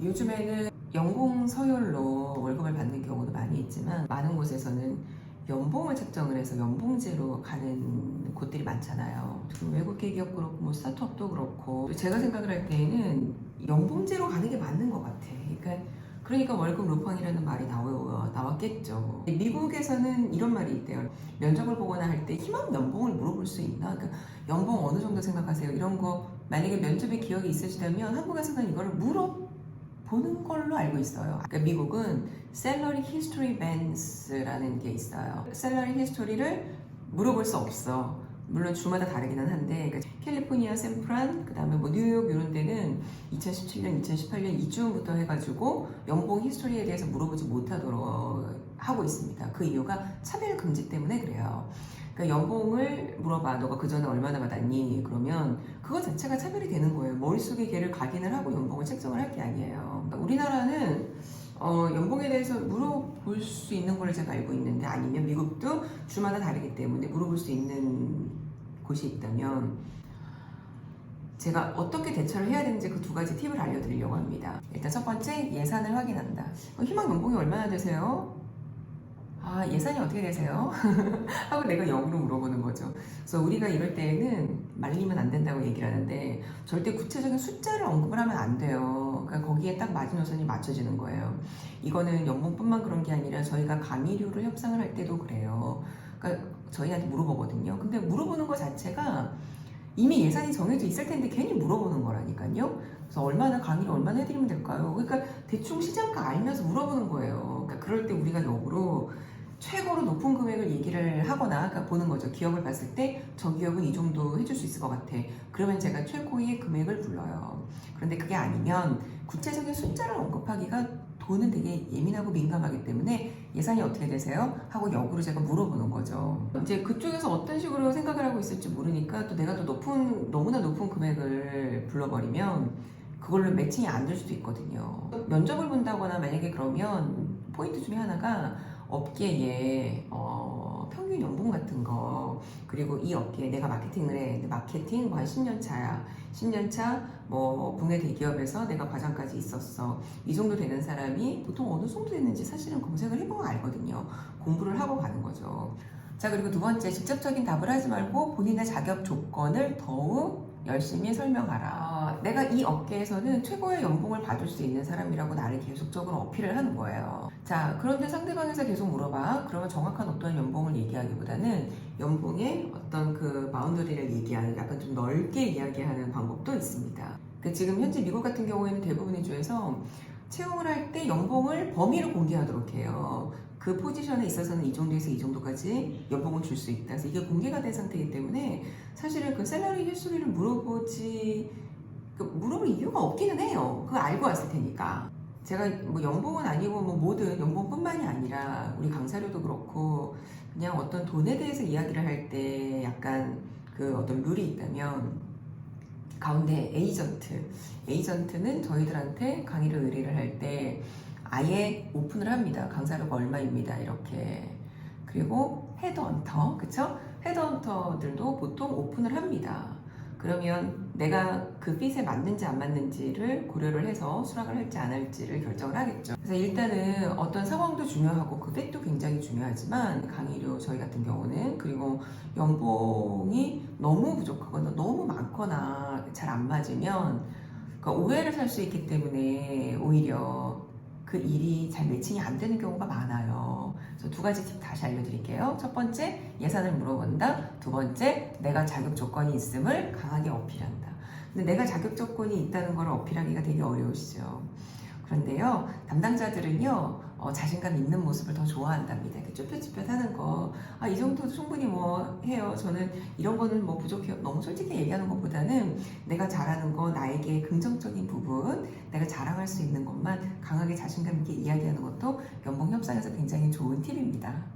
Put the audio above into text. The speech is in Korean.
요즘에는 연공 서열로 월급을 받는 경우도 많이 있지만 많은 곳에서는 연봉을 책정을 해서 연봉제로 가는 곳들이 많잖아요. 외국 기업 그렇고 뭐 스타트업도 그렇고 제가 생각을 할 때에는 연봉제로 가는 게 맞는 것 같아. 그러니까 월급 루팡이라는 말이 나왔겠죠. 미국에서는 이런 말이 있대요. 면접을 보거나 할 때 희망 연봉을 물어볼 수 있나? 그러니까 연봉 어느 정도 생각하세요? 이런 거 만약에 면접에 기억이 있으시다면 한국에서는 이거를 보는 걸로 알고 있어요. 그러니까 미국은 셀러리 히스토리 밴스라는 게 있어요. 셀러리 히스토리를 물어볼 수 없어. 물론 주마다 다르기는 한데 그러니까 캘리포니아, 샌프란, 그 다음에 뭐 뉴욕 이런 데는 2017년, 2018년 이쯤부터 해가지고 연봉 히스토리에 대해서 물어보지 못하도록 하고 있습니다. 그 이유가 차별 금지 때문에 그래요. 그러니까 연봉을 물어봐. 너가 그 전에 얼마나 받았니? 그러면 그거 자체가 차별이 되는 거예요. 머릿속에 걔를 각인을 하고 연봉을 책정을 할 게 아니에요. 그러니까 우리나라는 연봉에 대해서 물어볼 수 있는 걸 제가 알고 있는데 아니면 미국도 주마다 다르기 때문에 물어볼 수 있는 곳이 있다면 제가 어떻게 대처를 해야 되는지 그 두 가지 팁을 알려드리려고 합니다. 일단 첫 번째, 예산을 확인한다. 희망 연봉이 얼마나 되세요? 아, 예산이 어떻게 되세요? 하고 내가 역으로 물어보는 거죠. 그래서 우리가 이럴 때에는 말리면 안 된다고 얘기를 하는데 절대 구체적인 숫자를 언급을 하면 안 돼요. 그러니까 거기에 딱 마지노선이 맞춰지는 거예요. 이거는 연봉뿐만 그런 게 아니라 저희가 가미료를 협상을 할 때도 그래요. 그러니까 저희한테 물어보거든요. 근데 물어보는 것 자체가 이미 예산이 정해져 있을 텐데 괜히 물어보는 거라니까요. 그래서 강의를 얼마나 해드리면 될까요? 그러니까 대충 시장가 알면서 물어보는 거예요. 그러니까 그럴 때 우리가 역으로 최고로 높은 금액을 얘기를 하거나 그러니까 보는 거죠. 기업을 봤을 때 저 기업은 이 정도 해줄 수 있을 것 같아. 그러면 제가 최고의 금액을 불러요. 그런데 그게 아니면 구체적인 숫자를 언급하기가 돈은 되게 예민하고 민감하기 때문에 예산이 어떻게 되세요? 하고 역으로 제가 물어보는 거죠. 이제 그쪽에서 어떤 식으로 생각을 하고 있을지 모르니까 또 내가 또 너무나 높은 금액을 불러버리면 그걸로 매칭이 안 될 수도 있거든요. 면접을 본다거나 만약에 그러면 포인트 중에 하나가 업계에 평균 연봉 같은 거 그리고 이 업계에 내가 마케팅을 해. 근데 마케팅 뭐 한 10년 차야. 10년 차 뭐 국내 대기업에서 내가 과장까지 있었어. 이 정도 되는 사람이 보통 어느 정도 되는지 사실은 검색을 해보면 알거든요. 공부를 하고 가는 거죠. 자, 그리고 두 번째, 직접적인 답을 하지 말고 본인의 자격 조건을 더욱 열심히 설명하라. 내가 이 업계에서는 최고의 연봉을 받을 수 있는 사람이라고 나를 계속적으로 어필을 하는 거예요. 자, 그런데 상대방에서 계속 물어봐. 그러면 정확한 어떤 연봉을 얘기하기보다는 연봉의 어떤 그 바운더리를 얘기하는 약간 좀 넓게 이야기하는 방법도 있습니다. 지금 현재 미국 같은 경우에는 대부분의 주에서 채용을 할 때 연봉을 범위를 공개하도록 해요. 그 포지션에 있어서는 이 정도에서 이 정도까지 연봉을 줄 수 있다. 그래서 이게 공개가 된 상태이기 때문에 사실은 그 샐러리 히스토리를 물어볼 이유가 없기는 해요. 그거 알고 왔을 테니까. 제가 뭐 연봉은 아니고 뭐 모든 연봉뿐만이 아니라 우리 강사료도 그렇고 그냥 어떤 돈에 대해서 이야기를 할 때 약간 그 어떤 룰이 있다면 가운데 에이전트는 저희들한테 강의를 의뢰를 할 때 아예 오픈을 합니다. 강사료가 얼마입니다. 이렇게. 그리고 헤드헌터, 그쵸? 헤드헌터들도 보통 오픈을 합니다. 그러면 내가 그 핏에 맞는지 안 맞는지를 고려를 해서 수락을 할지 안 할지를 결정을 하겠죠. 그래서 일단은 어떤 상황도 중요하고 그 핏도 굉장히 중요하지만 강의료 저희 같은 경우는 그리고 연봉이 너무 부족하거나 너무 많거나 잘 안 맞으면 그러니까 오해를 살 수 있기 때문에 오히려 그 일이 잘 매칭이 안 되는 경우가 많아요. 그래서 두 가지 팁 다시 알려드릴게요. 첫 번째, 예산을 물어본다. 두 번째, 내가 자격 조건이 있음을 강하게 어필한다. 근데 내가 자격 조건이 있다는 걸 어필하기가 되게 어려우시죠. 그런데요, 담당자들은요, 자신감 있는 모습을 더 좋아한답니다. 이렇게 쭈뼛쭈뼛 하는 거. 아, 이 정도도 충분히 뭐 해요. 저는 이런 거는 뭐 부족해요. 너무 솔직히 얘기하는 것보다는 내가 잘하는 거, 나에게 긍정적인 부분, 내가 자랑할 수 있는 것만 강하게 자신감 있게 이야기하는 것도 연봉 협상에서 굉장히 좋은 팁입니다.